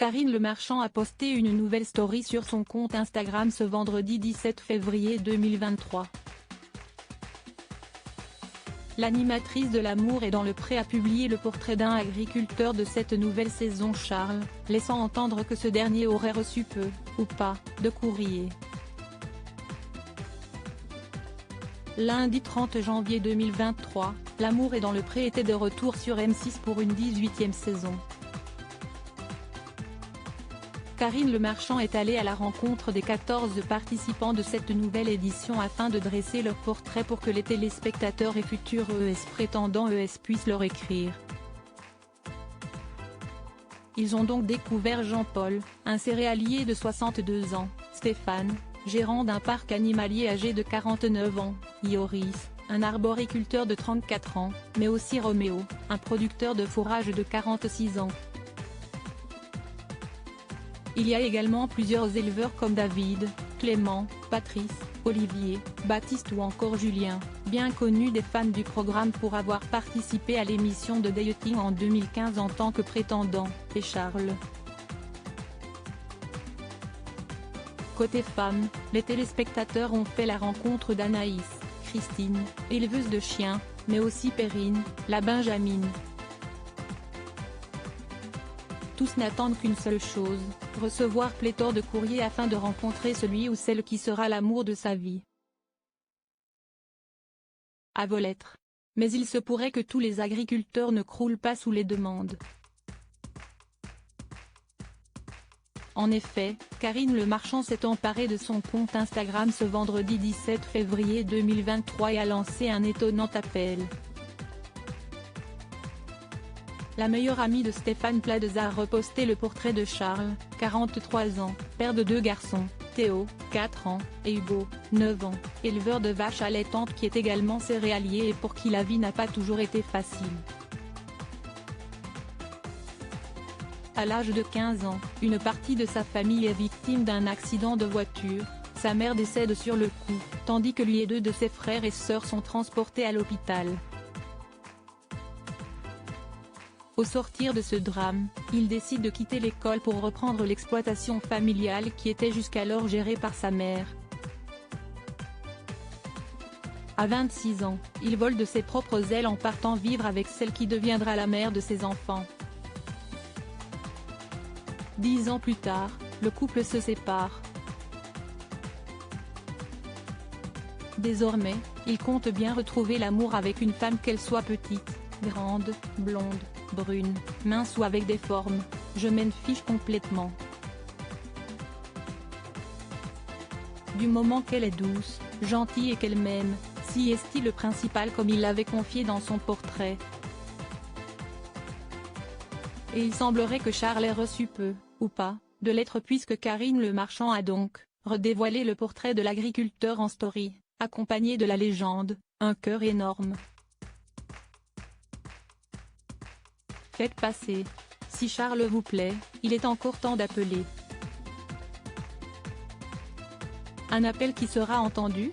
Karine Le Marchand a posté une nouvelle story sur son compte Instagram ce vendredi 17 février 2023. L'animatrice de L'amour est dans le pré a publié le portrait d'un agriculteur de cette nouvelle saison, Charles, laissant entendre que ce dernier aurait reçu peu, ou pas, de courrier. Lundi 30 janvier 2023, L'amour est dans le pré était de retour sur M6 pour une 18e saison. Karine Le Marchand est allée à la rencontre des 14 participants de cette nouvelle édition afin de dresser leur portrait pour que les téléspectateurs et futurs prétendants puissent leur écrire. Ils ont donc découvert Jean-Paul, un céréalier de 62 ans, Stéphane, gérant d'un parc animalier âgé de 49 ans, Ioris, un arboriculteur de 34 ans, mais aussi Roméo, un producteur de fourrage de 46 ans. Il y a également plusieurs éleveurs comme David, Clément, Patrice, Olivier, Baptiste ou encore Julien, bien connus des fans du programme pour avoir participé à l'émission de dating en 2015 en tant que prétendant, et Charles. Côté femmes, les téléspectateurs ont fait la rencontre d'Anaïs, Christine, éleveuse de chiens, mais aussi Perrine, la Benjamine. Tous n'attendent qu'une seule chose, recevoir pléthore de courriers afin de rencontrer celui ou celle qui sera l'amour de sa vie. À vos lettres. Mais il se pourrait que tous les agriculteurs ne croulent pas sous les demandes. En effet, Karine Le Marchand s'est emparée de son compte Instagram ce vendredi 17 février 2023 et a lancé un étonnant appel. La meilleure amie de Stéphane Plaza a reposté le portrait de Charles, 43 ans, père de 2 garçons, Théo, 4 ans, et Hugo, 9 ans, éleveur de vaches allaitantes qui est également céréalier et pour qui la vie n'a pas toujours été facile. À l'âge de 15 ans, une partie de sa famille est victime d'un accident de voiture, sa mère décède sur le coup, tandis que lui et 2 de ses frères et sœurs sont transportés à l'hôpital. Au sortir de ce drame, il décide de quitter l'école pour reprendre l'exploitation familiale qui était jusqu'alors gérée par sa mère. À 26 ans, il vole de ses propres ailes en partant vivre avec celle qui deviendra la mère de ses enfants. 10 ans plus tard, le couple se sépare. Désormais, il compte bien retrouver l'amour avec une femme qu'elle soit petite, grande, blonde, brune, mince ou avec des formes, je m'en fiche complètement. Du moment qu'elle est douce, gentille et qu'elle m'aime, si est-il le principal comme il l'avait confié dans son portrait. Et il semblerait que Charles ait reçu peu, ou pas, de lettres puisque Karine Le Marchand a donc redévoilé le portrait de l'agriculteur en story, accompagné de la légende, un cœur énorme. Faites passer. Si Charles vous plaît, il est encore temps d'appeler. Un appel qui sera entendu ?